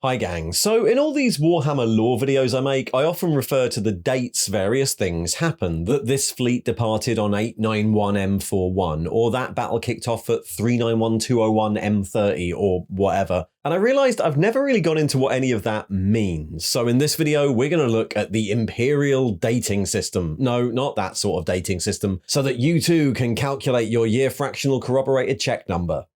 Hi gang, so in all these Warhammer lore videos I make, I often refer to the dates various things happen, that this fleet departed on 891M41, or that battle kicked off at 391201M30, or whatever. And I realised I've never really gone into what any of that means, so in this video we're going to look at the Imperial Dating System. No, not that sort of dating system, so that you too can calculate your year fractional corroborated check number.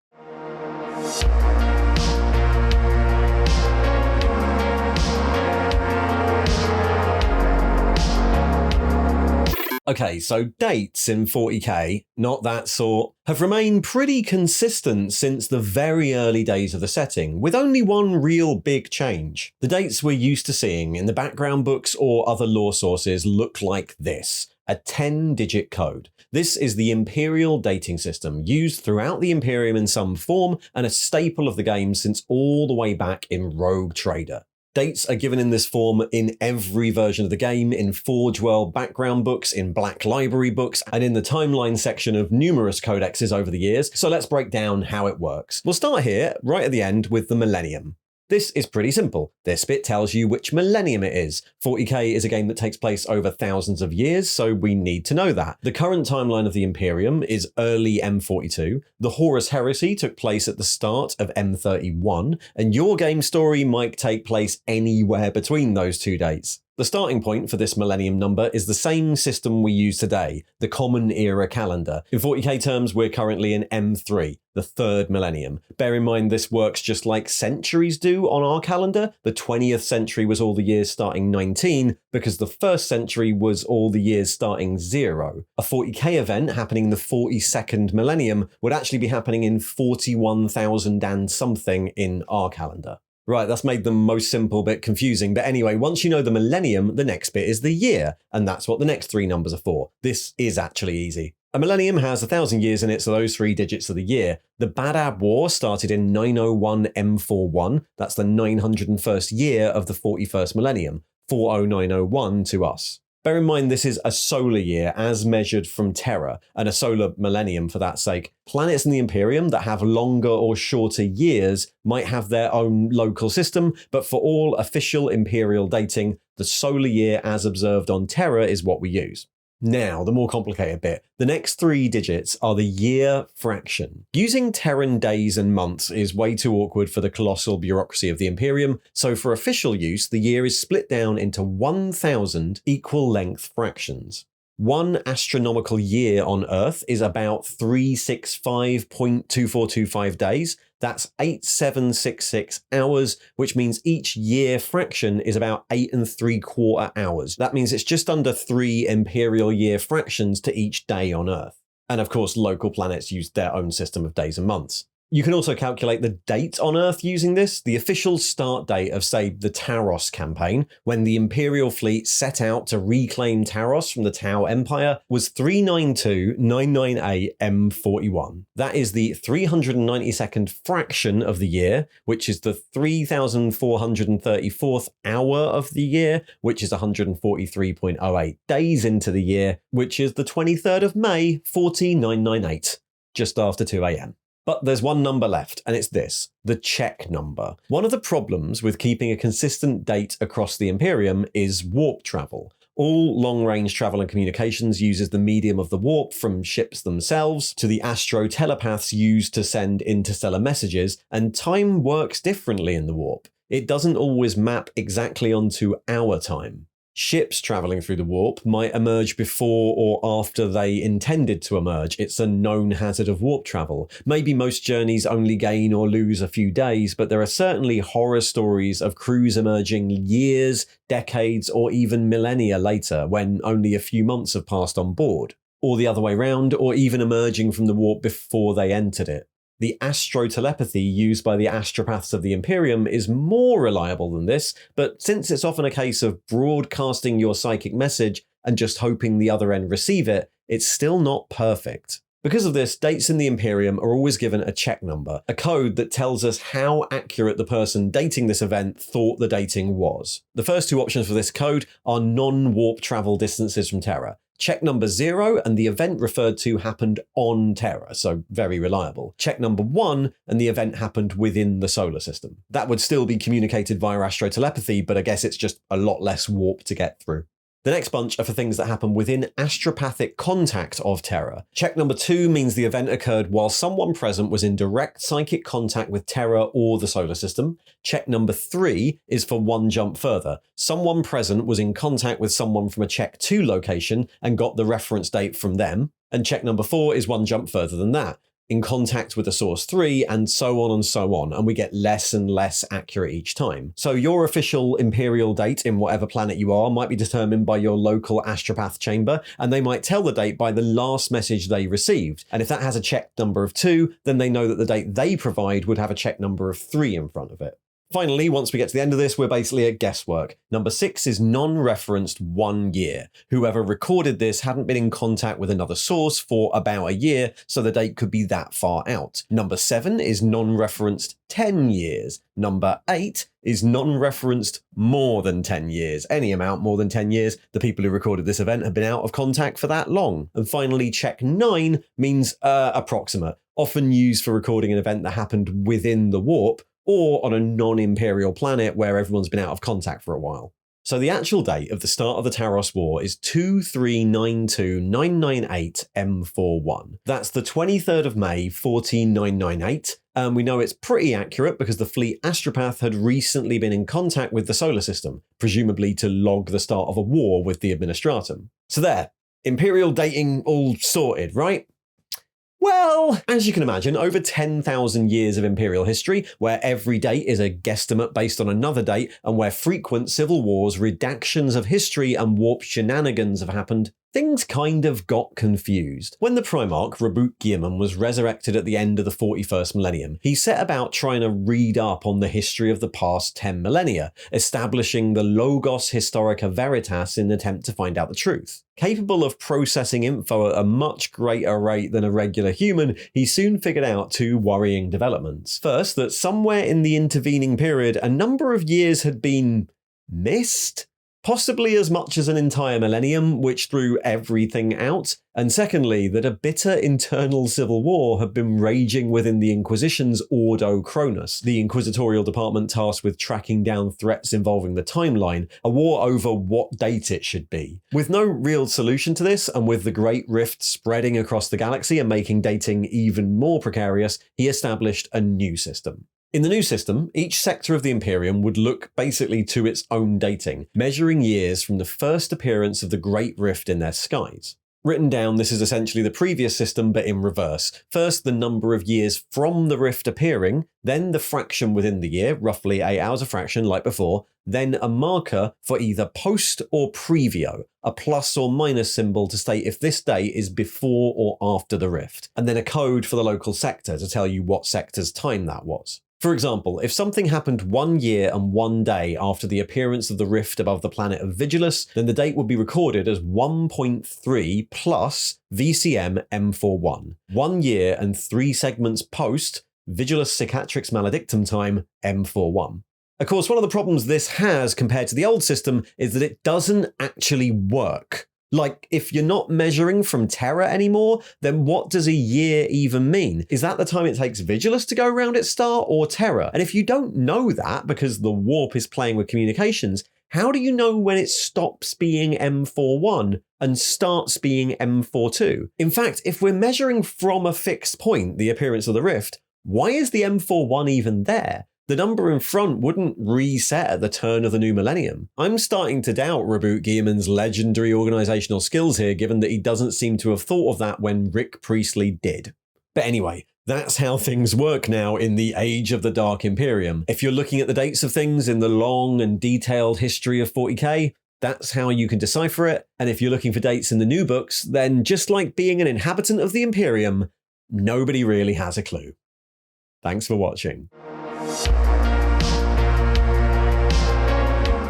Okay, so dates in 40k, not that sort, have remained pretty consistent since the very early days of the setting, with only one real big change. The dates we're used to seeing in the background books or other lore sources look like this. A 10-digit code. This is the Imperial Dating System, used throughout the Imperium in some form and a staple of the game since all the way back in Rogue Trader. Dates are given in this form in every version of the game, in Forge World background books, in Black Library books, and in the timeline section of numerous codexes over the years, so let's break down how it works. We'll start here, right at the end, with the Millennium. This is pretty simple. This bit tells you which millennium it is. 40k is a game that takes place over thousands of years, so we need to know that. The current timeline of the Imperium is early M42. The Horus Heresy took place at the start of M31, and your game story might take place anywhere between those two dates. The starting point for this millennium number is the same system we use today, the Common Era calendar. In 40k terms, we're currently in M3, the third millennium. Bear in mind this works just like centuries do on our calendar. The 20th century was all the years starting 19, because the first century was all the years starting 0. A 40k event happening in the 42nd millennium would actually be happening in 41,000 and something in our calendar. Right, that's made the most simple bit confusing, but anyway, once you know the millennium, the next bit is the year, and that's what the next three numbers are for. This is actually easy. A millennium has 1,000 years in it, so those three digits are the year. The Badab War started in 901 M41, that's the 901st year of the 41st millennium, 40901 to us. Bear in mind this is a solar year as measured from Terra, and a solar millennium for that sake. Planets in the Imperium that have longer or shorter years might have their own local system, but for all official Imperial dating, the solar year as observed on Terra is what we use. Now, the more complicated bit. The next three digits are the year fraction. Using Terran days and months is way too awkward for the colossal bureaucracy of the Imperium, so for official use, the year is split down into 1,000 equal-length fractions. One astronomical year on Earth is about 365.2425 days. That's 8766 hours, which means each year fraction is about 8 3/4 hours. That means it's just under 3 imperial year fractions to each day on Earth. And of course, local planets use their own system of days and months. You can also calculate the date on Earth using this. The official start date of, say, the Taros campaign, when the Imperial fleet set out to reclaim Taros from the Tau Empire, was 392,998 M41. That is the 392nd fraction of the year, which is the 3,434th hour of the year, which is 143.08 days into the year, which is the 23rd of May, 40998, just after 2 a.m. But there's one number left, and it's this, the check number. One of the problems with keeping a consistent date across the Imperium is warp travel. All long-range travel and communications uses the medium of the warp, from ships themselves to the astro-telepaths used to send interstellar messages, and time works differently in the warp. It doesn't always map exactly onto our time. Ships travelling through the warp might emerge before or after they intended to emerge. It's a known hazard of warp travel. Maybe most journeys only gain or lose a few days, but there are certainly horror stories of crews emerging years, decades, or even millennia later when only a few months have passed on board. Or the other way round, or even emerging from the warp before they entered it. The astro-telepathy used by the astropaths of the Imperium is more reliable than this, but since it's often a case of broadcasting your psychic message and just hoping the other end receive it, it's still not perfect. Because of this, dates in the Imperium are always given a check number, a code that tells us how accurate the person dating this event thought the dating was. The first two options for this code are non-warp travel distances from Terra. Check number 0, and the event referred to happened on Terra, so very reliable. Check number 1, and the event happened within the solar system. That would still be communicated via astrotelepathy, but I guess it's just a lot less warp to get through. The next bunch are for things that happen within astropathic contact of Terra. Check number 2 means the event occurred while someone present was in direct psychic contact with Terra or the solar system. Check number 3 is for one jump further. Someone present was in contact with someone from a check 2 location and got the reference date from them. And check number 4 is one jump further than that, in contact with the source 3, and so on, and we get less and less accurate each time. So your official Imperial date in whatever planet you are might be determined by your local astropath chamber, and they might tell the date by the last message they received. And if that has a check number of 2, then they know that the date they provide would have a check number of 3 in front of it. Finally, once we get to the end of this, we're basically at guesswork. Number 6 is non-referenced 1 year. Whoever recorded this hadn't been in contact with another source for about a year, so the date could be that far out. Number 7 is non-referenced 10 years. Number 8 is non-referenced more than 10 years. Any amount more than 10 years, the people who recorded this event have been out of contact for that long. And finally, check 9 means approximate, often used for recording an event that happened within the warp, or on a non-Imperial planet where everyone's been out of contact for a while. So the actual date of the start of the Taros War is 2392-998 M41. That's the 23rd of May, 14998, and we know it's pretty accurate because the fleet astropath had recently been in contact with the solar system, presumably to log the start of a war with the Administratum. So there, Imperial dating all sorted, right? Well, as you can imagine, over 10,000 years of Imperial history, where every date is a guesstimate based on another date, and where frequent civil wars, redactions of history, and warp shenanigans have happened, things kind of got confused. When the Primarch, Reboot Gierman, was resurrected at the end of the 41st millennium, he set about trying to read up on the history of the past 10 millennia, establishing the Logos Historica Veritas in an attempt to find out the truth. Capable of processing info at a much greater rate than a regular human, he soon figured out 2 worrying developments. First, that somewhere in the intervening period, a number of years had been missed, possibly as much as an entire millennium, which threw everything out. And secondly, that a bitter internal civil war had been raging within the Inquisition's Ordo Cronus, the inquisitorial department tasked with tracking down threats involving the timeline, a war over what date it should be. With no real solution to this, and with the Great Rift spreading across the galaxy and making dating even more precarious, he established a new system. In the new system, each sector of the Imperium would look basically to its own dating, measuring years from the first appearance of the Great Rift in their skies. Written down, this is essentially the previous system, but in reverse. First, the number of years from the rift appearing, then the fraction within the year, roughly 8 hours of fraction like before, then a marker for either post or previo, a plus or minus symbol to state if this date is before or after the rift, and then a code for the local sector to tell you what sector's time that was. For example, if something happened 1 year and 1 day after the appearance of the rift above the planet of Vigilus, then the date would be recorded as 1.3 plus VCM M41. 1 year and 3 segments post Vigilus Cicatrix Maledictum time M41. Of course, one of the problems this has compared to the old system is that it doesn't actually work. Like, if you're not measuring from Terra anymore, then what does a year even mean? Is that the time it takes Vigilus to go around its star, or Terra? And if you don't know that because the warp is playing with communications, how do you know when it stops being M41 and starts being M42? In fact, if we're measuring from a fixed point, the appearance of the rift, why is the M41 even there? The number in front wouldn't reset at the turn of the new millennium. I'm starting to doubt Reboot Gierman's legendary organizational skills here, given that he doesn't seem to have thought of that when Rick Priestley did. But anyway, that's how things work now in the age of the Dark Imperium. If you're looking at the dates of things in the long and detailed history of 40k, that's how you can decipher it. And if you're looking for dates in the new books, then just like being an inhabitant of the Imperium, nobody really has a clue. Thanks for watching.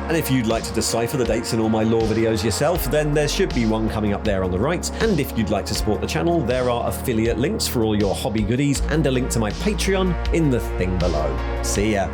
And if you'd like to decipher the dates in all my lore videos yourself, then there should be one coming up there on the right. And if you'd like to support the channel, there are affiliate links for all your hobby goodies and a link to my Patreon in the thing below. See ya!